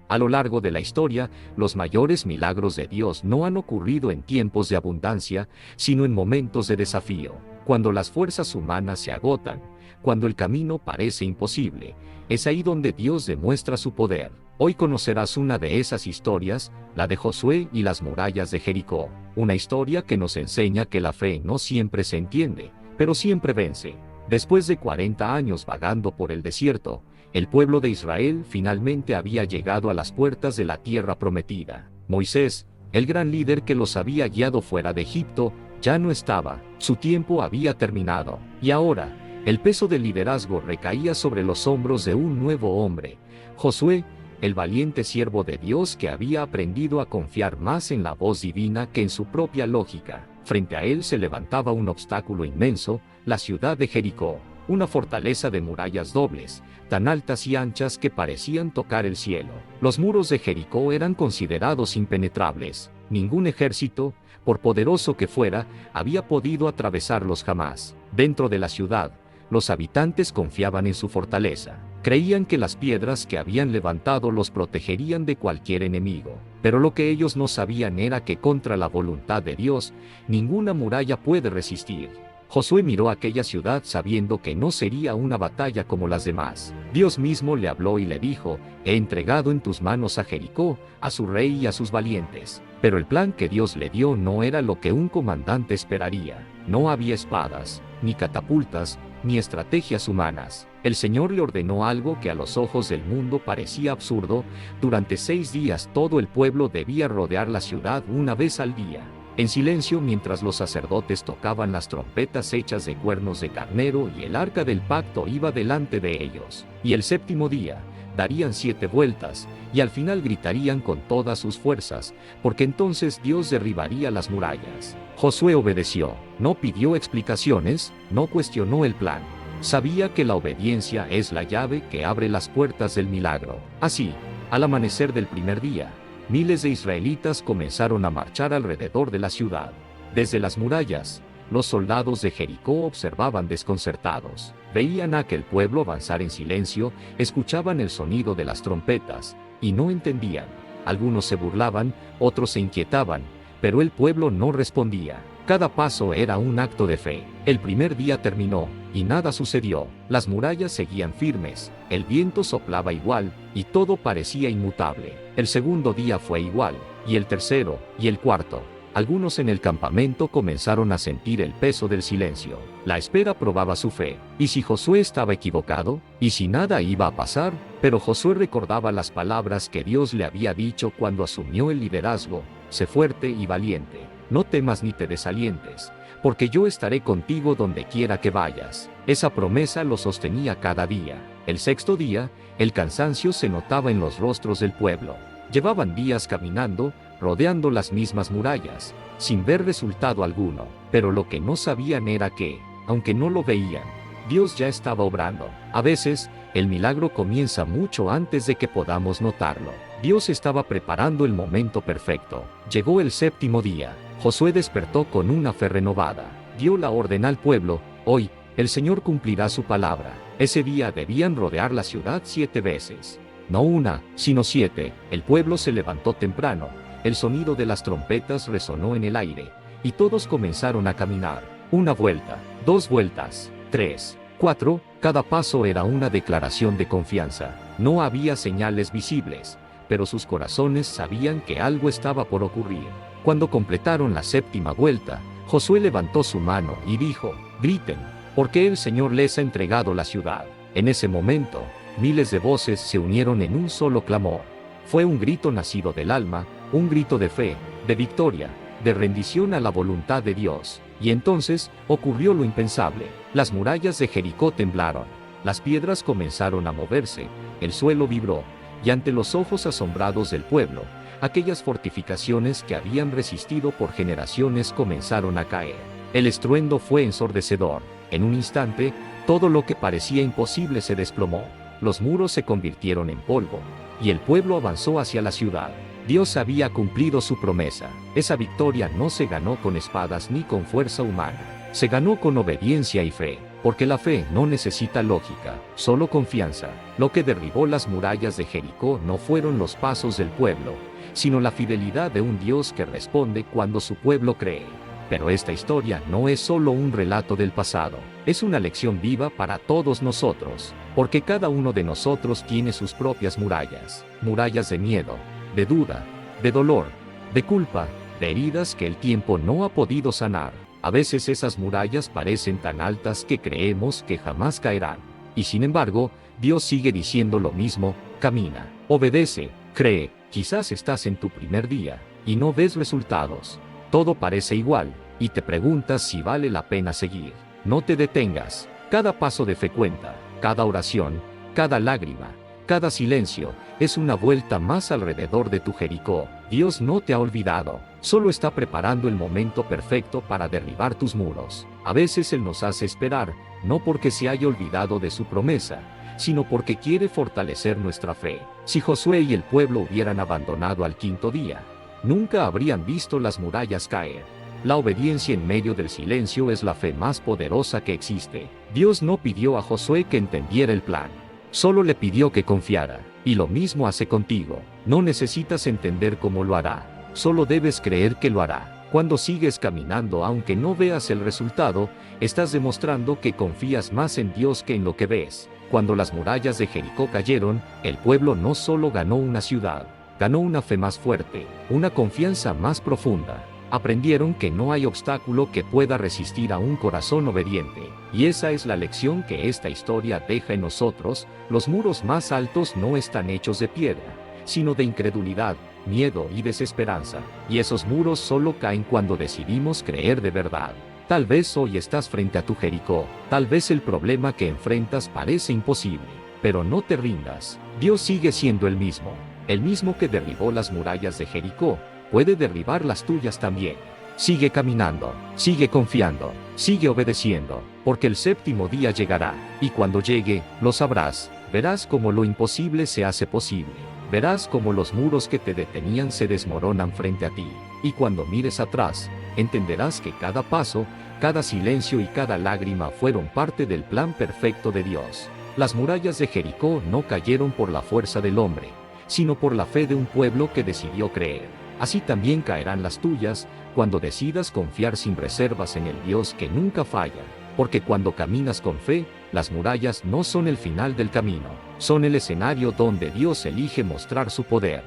A lo largo de la historia, los mayores milagros de Dios no han ocurrido en tiempos de abundancia, sino en momentos de desafío, cuando las fuerzas humanas se agotan, cuando el camino parece imposible. Es ahí donde Dios demuestra su poder. Hoy conocerás una de esas historias, la de Josué y las murallas de Jericó, una historia que nos enseña que la fe no siempre se entiende, pero siempre vence. Después de 40 años vagando por el desierto, el pueblo de Israel finalmente había llegado a las puertas de la tierra prometida. Moisés, el gran líder que los había guiado fuera de Egipto, ya no estaba, su tiempo había terminado, y ahora, el peso del liderazgo recaía sobre los hombros de un nuevo hombre, Josué, el valiente siervo de Dios que había aprendido a confiar más en la voz divina que en su propia lógica. Frente a él se levantaba un obstáculo inmenso, la ciudad de Jericó, una fortaleza de murallas dobles, tan altas y anchas que parecían tocar el cielo. Los muros de Jericó eran considerados impenetrables. Ningún ejército, por poderoso que fuera, había podido atravesarlos jamás. Dentro de la ciudad, los habitantes confiaban en su fortaleza. Creían que las piedras que habían levantado los protegerían de cualquier enemigo. Pero lo que ellos no sabían era que contra la voluntad de Dios, ninguna muralla puede resistir. Josué miró aquella ciudad sabiendo que no sería una batalla como las demás. Dios mismo le habló y le dijo: «He entregado en tus manos a Jericó, a su rey y a sus valientes». Pero el plan que Dios le dio no era lo que un comandante esperaría. No había espadas, ni catapultas, ni estrategias humanas. El Señor le ordenó algo que a los ojos del mundo parecía absurdo. Durante 6 días todo el pueblo debía rodear la ciudad una vez al día, en silencio, mientras los sacerdotes tocaban las trompetas hechas de cuernos de carnero y el arca del pacto iba delante de ellos. Y el 7º día, darían 7 vueltas, y al final gritarían con todas sus fuerzas, porque entonces Dios derribaría las murallas. Josué obedeció, no pidió explicaciones, no cuestionó el plan. Sabía que la obediencia es la llave que abre las puertas del milagro. Así, al amanecer del primer día, miles de israelitas comenzaron a marchar alrededor de la ciudad. Desde las murallas, los soldados de Jericó observaban desconcertados. Veían a aquel pueblo avanzar en silencio, escuchaban el sonido de las trompetas, y no entendían. Algunos se burlaban, otros se inquietaban, pero el pueblo no respondía. Cada paso era un acto de fe. El primer día terminó, y nada sucedió. Las murallas seguían firmes, el viento soplaba igual, y todo parecía inmutable. El segundo día fue igual, y el tercero, y el cuarto. Algunos en el campamento comenzaron a sentir el peso del silencio. La espera probaba su fe. ¿Y si Josué estaba equivocado? ¿Y si nada iba a pasar? Pero Josué recordaba las palabras que Dios le había dicho cuando asumió el liderazgo: «Sé fuerte y valiente. No temas ni te desalientes, porque yo estaré contigo donde quiera que vayas». Esa promesa lo sostenía cada día. El 6º día, el cansancio se notaba en los rostros del pueblo. Llevaban días caminando, rodeando las mismas murallas, sin ver resultado alguno. Pero lo que no sabían era que, aunque no lo veían, Dios ya estaba obrando. A veces, el milagro comienza mucho antes de que podamos notarlo. Dios estaba preparando el momento perfecto. Llegó el 7º día. Josué despertó con una fe renovada. Dio la orden al pueblo: «Hoy, el Señor cumplirá su palabra». Ese día debían rodear la ciudad 7 veces. No una, sino 7. El pueblo se levantó temprano. El sonido de las trompetas resonó en el aire, y todos comenzaron a caminar. 1 vuelta, 2 vueltas, 3, 4. Cada paso era una declaración de confianza. No había señales visibles, pero sus corazones sabían que algo estaba por ocurrir. Cuando completaron la 7ª vuelta, Josué levantó su mano y dijo: «Griten, porque el Señor les ha entregado la ciudad». En ese momento, miles de voces se unieron en un solo clamor. Fue un grito nacido del alma, un grito de fe, de victoria, de rendición a la voluntad de Dios. Y entonces, ocurrió lo impensable. Las murallas de Jericó temblaron, las piedras comenzaron a moverse, el suelo vibró, y ante los ojos asombrados del pueblo, aquellas fortificaciones que habían resistido por generaciones comenzaron a caer. El estruendo fue ensordecedor. En un instante, todo lo que parecía imposible se desplomó. Los muros se convirtieron en polvo, y el pueblo avanzó hacia la ciudad. Dios había cumplido su promesa. Esa victoria no se ganó con espadas ni con fuerza humana. Se ganó con obediencia y fe. porque la fe no necesita lógica, solo confianza. Lo que derribó las murallas de Jericó no fueron los pasos del pueblo, sino la fidelidad de un Dios que responde cuando su pueblo cree. Pero esta historia no es solo un relato del pasado, es una lección viva para todos nosotros, porque cada uno de nosotros tiene sus propias murallas, murallas de miedo, de duda, de dolor, de culpa, de heridas que el tiempo no ha podido sanar. A veces esas murallas parecen tan altas que creemos que jamás caerán. Y sin embargo, Dios sigue diciendo lo mismo: camina, obedece, cree. Quizás estás en tu primer día y no ves resultados. Todo parece igual, y te preguntas si vale la pena seguir. No te detengas. Cada paso de fe cuenta, cada oración, cada lágrima, cada silencio, es una vuelta más alrededor de tu Jericó. Dios no te ha olvidado, solo está preparando el momento perfecto para derribar tus muros. A veces Él nos hace esperar, no porque se haya olvidado de su promesa, sino porque quiere fortalecer nuestra fe. Si Josué y el pueblo hubieran abandonado al quinto día, nunca habrían visto las murallas caer. La obediencia en medio del silencio es la fe más poderosa que existe. Dios no pidió a Josué que entendiera el plan, solo le pidió que confiara, y lo mismo hace contigo. No necesitas entender cómo lo hará, solo debes creer que lo hará. Cuando sigues caminando aunque no veas el resultado, estás demostrando que confías más en Dios que en lo que ves. Cuando las murallas de Jericó cayeron, el pueblo no solo ganó una ciudad, ganó una fe más fuerte, una confianza más profunda. Aprendieron que no hay obstáculo que pueda resistir a un corazón obediente. Y esa es la lección que esta historia deja en nosotros: los muros más altos no están hechos de piedra, sino de incredulidad, miedo y desesperanza. Y esos muros solo caen cuando decidimos creer de verdad. Tal vez hoy estás frente a tu Jericó, tal vez el problema que enfrentas parece imposible, pero no te rindas. Dios sigue siendo el mismo que derribó las murallas de Jericó, puede derribar las tuyas también. Sigue caminando, sigue confiando, sigue obedeciendo, porque el séptimo día llegará, y cuando llegue, lo sabrás, verás cómo lo imposible se hace posible, verás cómo los muros que te detenían se desmoronan frente a ti, y cuando mires atrás, entenderás que cada paso, cada silencio y cada lágrima fueron parte del plan perfecto de Dios. Las murallas de Jericó no cayeron por la fuerza del hombre, sino por la fe de un pueblo que decidió creer. Así también caerán las tuyas, cuando decidas confiar sin reservas en el Dios que nunca falla, porque cuando caminas con fe, las murallas no son el final del camino, son el escenario donde Dios elige mostrar su poder.